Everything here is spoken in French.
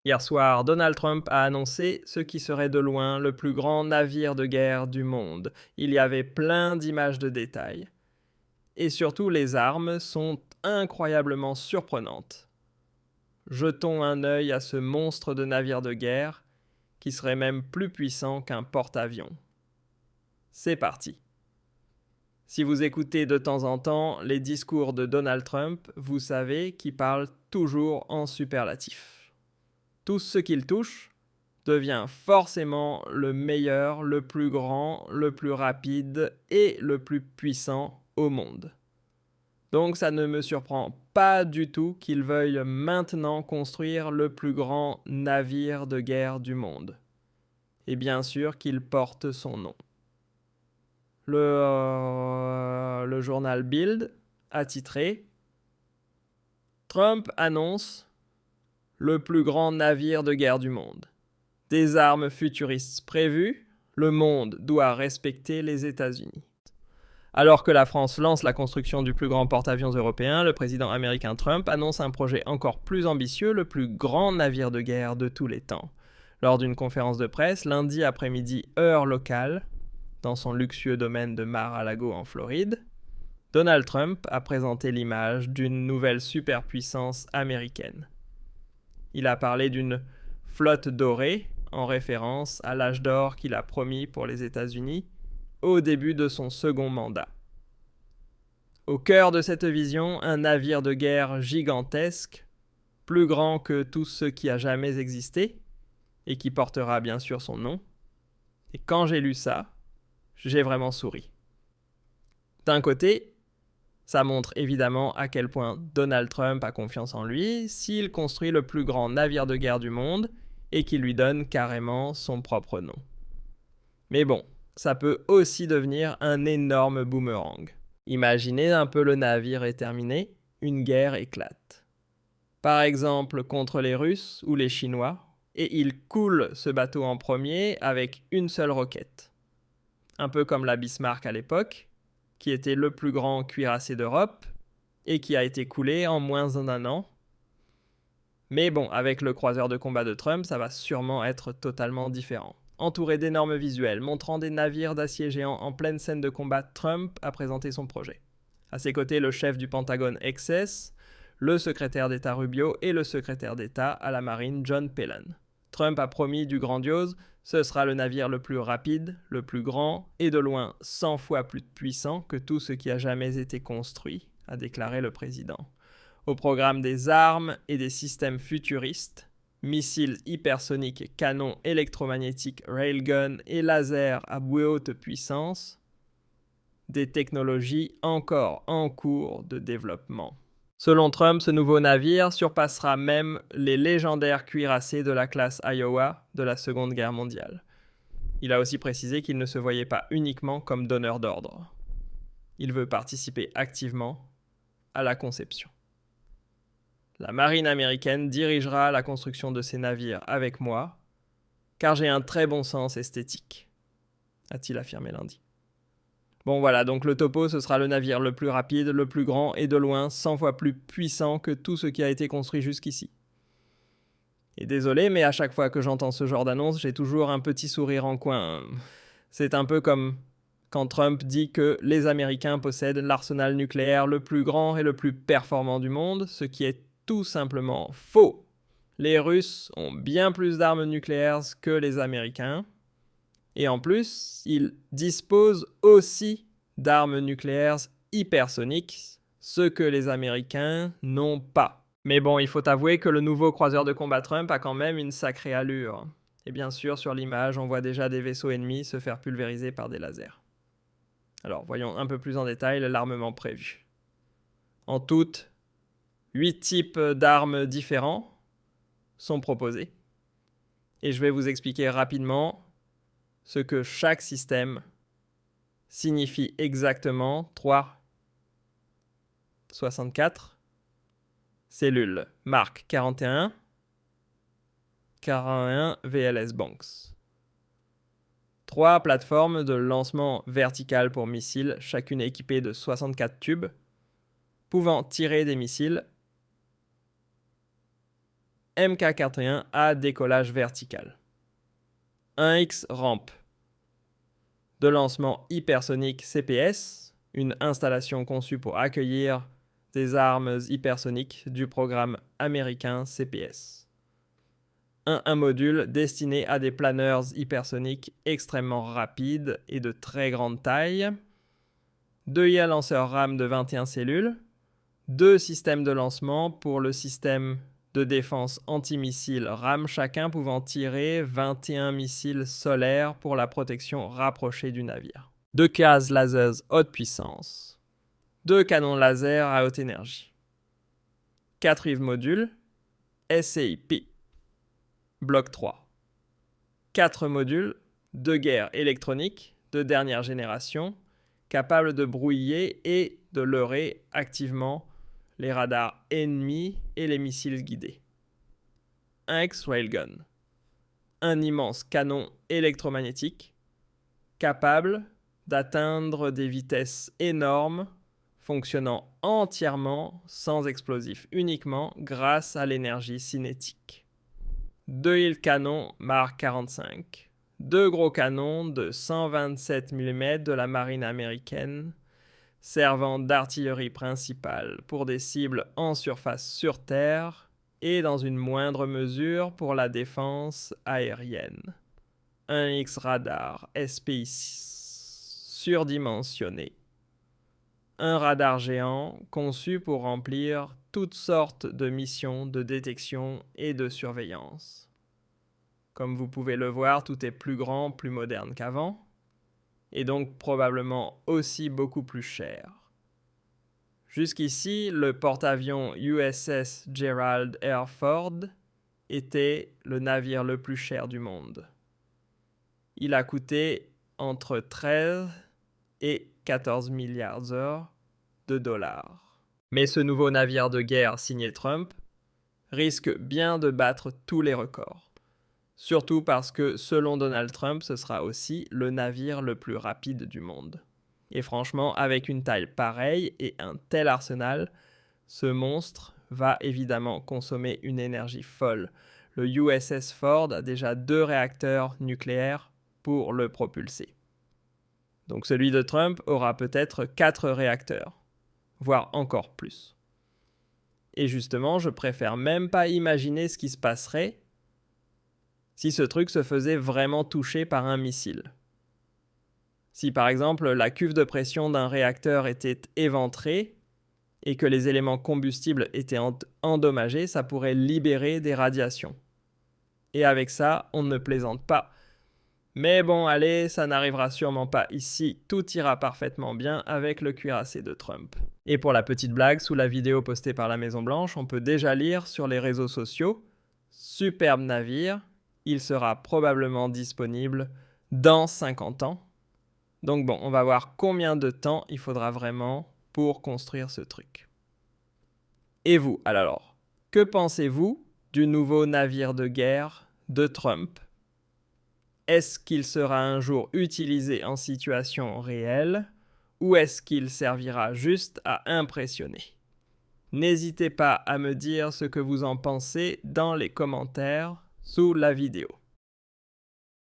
Hier soir, Donald Trump a annoncé ce qui serait de loin le plus grand navire de guerre du monde. Il y avait plein d'images de détails. Et surtout, les armes sont incroyablement surprenantes. Jetons un œil à ce monstre de navire de guerre, qui serait même plus puissant qu'un porte-avions. C'est parti. Si vous écoutez de temps en temps les discours de Donald Trump, vous savez qu'il parle toujours en superlatif. Tout ce qu'il touche devient forcément le meilleur, le plus grand, le plus rapide et le plus puissant au monde. Donc ça ne me surprend pas du tout qu'il veuille maintenant construire le plus grand navire de guerre du monde. Et bien sûr qu'il porte son nom. Le journal Bild a titré « Trump annonce le plus grand navire de guerre du monde. Des armes futuristes prévues, le monde doit respecter les États-Unis. » Alors que la France lance la construction du plus grand porte-avions européen, le président américain Trump annonce un projet encore plus ambitieux, le plus grand navire de guerre de tous les temps. Lors d'une conférence de presse, lundi après-midi, heure locale, dans son luxueux domaine de Mar-a-Lago en Floride, Donald Trump a présenté l'image d'une nouvelle superpuissance américaine. Il a parlé d'une flotte dorée, en référence à l'âge d'or qu'il a promis pour les États-Unis au début de son second mandat. Au cœur de cette vision, un navire de guerre gigantesque, plus grand que tout ce qui a jamais existé, et qui portera bien sûr son nom. Et quand j'ai lu ça, j'ai vraiment souri. D'un côté, ça montre évidemment à quel point Donald Trump a confiance en lui s'il construit le plus grand navire de guerre du monde et qu'il lui donne carrément son propre nom. Mais bon, ça peut aussi devenir un énorme boomerang. Imaginez un peu, le navire est terminé, une guerre éclate. Par exemple contre les Russes ou les Chinois, et il coule ce bateau en premier avec une seule roquette. Un peu comme la Bismarck à l'époque, qui était le plus grand cuirassé d'Europe et qui a été coulé en moins d'un an. Mais bon, avec le croiseur de combat de Trump, ça va sûrement être totalement différent. Entouré d'énormes visuels montrant des navires d'acier géants en pleine scène de combat, Trump a présenté son projet. À ses côtés, le chef du Pentagone XS, le secrétaire d'État Rubio et le secrétaire d'État à la marine John Phelan. Trump a promis du grandiose, ce sera le navire le plus rapide, le plus grand et de loin 100 fois plus puissant que tout ce qui a jamais été construit, a déclaré le président. Au programme des armes et des systèmes futuristes, missiles hypersoniques, canons électromagnétiques, railguns et lasers à haute puissance, des technologies encore en cours de développement. Selon Trump, ce nouveau navire surpassera même les légendaires cuirassés de la classe Iowa de la Seconde Guerre mondiale. Il a aussi précisé qu'il ne se voyait pas uniquement comme donneur d'ordre. Il veut participer activement à la conception. La marine américaine dirigera la construction de ces navires avec moi, car j'ai un très bon sens esthétique, a-t-il affirmé lundi. Bon voilà, donc le topo, ce sera le navire le plus rapide, le plus grand et de loin 100 fois plus puissant que tout ce qui a été construit jusqu'ici. Et désolé, mais à chaque fois que j'entends ce genre d'annonce, j'ai toujours un petit sourire en coin. C'est un peu comme quand Trump dit que les Américains possèdent l'arsenal nucléaire le plus grand et le plus performant du monde, ce qui est tout simplement faux. Les Russes ont bien plus d'armes nucléaires que les Américains. Et en plus, ils disposent aussi d'armes nucléaires hypersoniques, ce que les Américains n'ont pas. Mais bon, il faut avouer que le nouveau croiseur de combat Trump a quand même une sacrée allure. Et bien sûr, sur l'image, on voit déjà des vaisseaux ennemis se faire pulvériser par des lasers. Alors, voyons un peu plus en détail l'armement prévu. En tout, 8 types d'armes différents sont proposés. Et je vais vous expliquer rapidement ce que chaque système signifie exactement. 3, 64, cellules, marque 41, 41 VLS Banks. 3 plateformes de lancement vertical pour missiles, chacune équipée de 64 tubes, pouvant tirer des missiles Mk41 à décollage vertical. 1X rampe. De lancement hypersonique CPS, une installation conçue pour accueillir des armes hypersoniques du programme américain CPS. Un module destiné à des planeurs hypersoniques extrêmement rapides et de très grande taille. 2 IA lanceurs RAM de 21 cellules. 2 systèmes de lancement pour le système de défense antimissile RAM, chacun pouvant tirer 21 missiles solaires pour la protection rapprochée du navire. 2 cases lasers haute puissance. 2 canons laser à haute énergie. 4 IV modules. SCIP. Bloc 3. 4 modules de guerre électronique de dernière génération, capables de brouiller et de leurrer activement les radars ennemis et les missiles guidés. 1 X-Railgun. Un immense canon électromagnétique capable d'atteindre des vitesses énormes, fonctionnant entièrement sans explosifs, uniquement grâce à l'énergie cinétique. 2 îles canons Mark 45. 2 gros canons de 127 mm de la marine américaine, servant d'artillerie principale pour des cibles en surface sur terre et dans une moindre mesure pour la défense aérienne. 1 X radar SPI surdimensionné. Un radar géant conçu pour remplir toutes sortes de missions de détection et de surveillance. Comme vous pouvez le voir, tout est plus grand, plus moderne qu'avant, et donc probablement aussi beaucoup plus cher. Jusqu'ici, le porte-avions USS Gerald R. Ford était le navire le plus cher du monde. Il a coûté entre 13 et 14 milliards de dollars. Mais ce nouveau navire de guerre signé Trump risque bien de battre tous les records. Surtout parce que, selon Donald Trump, ce sera aussi le navire le plus rapide du monde. Et franchement, avec une taille pareille et un tel arsenal, ce monstre va évidemment consommer une énergie folle. Le USS Ford a déjà 2 réacteurs nucléaires pour le propulser. Donc celui de Trump aura peut-être 4 réacteurs, voire encore plus. Et justement, je préfère même pas imaginer ce qui se passerait si ce truc se faisait vraiment toucher par un missile. Si par exemple la cuve de pression d'un réacteur était éventrée et que les éléments combustibles étaient endommagés, ça pourrait libérer des radiations. Et avec ça, on ne plaisante pas. Mais bon, allez, ça n'arrivera sûrement pas ici. Tout ira parfaitement bien avec le cuirassé de Trump. Et pour la petite blague, sous la vidéo postée par la Maison Blanche, on peut déjà lire sur les réseaux sociaux « Superbe navire ». Il sera probablement disponible dans 50 ans. Donc bon, on va voir combien de temps il faudra vraiment pour construire ce truc. Et vous, alors, que pensez-vous du nouveau navire de guerre de Trump? Est-ce qu'il sera un jour utilisé en situation réelle ou est-ce qu'il servira juste à impressionner? N'hésitez pas à me dire ce que vous en pensez dans les commentaires sous la vidéo.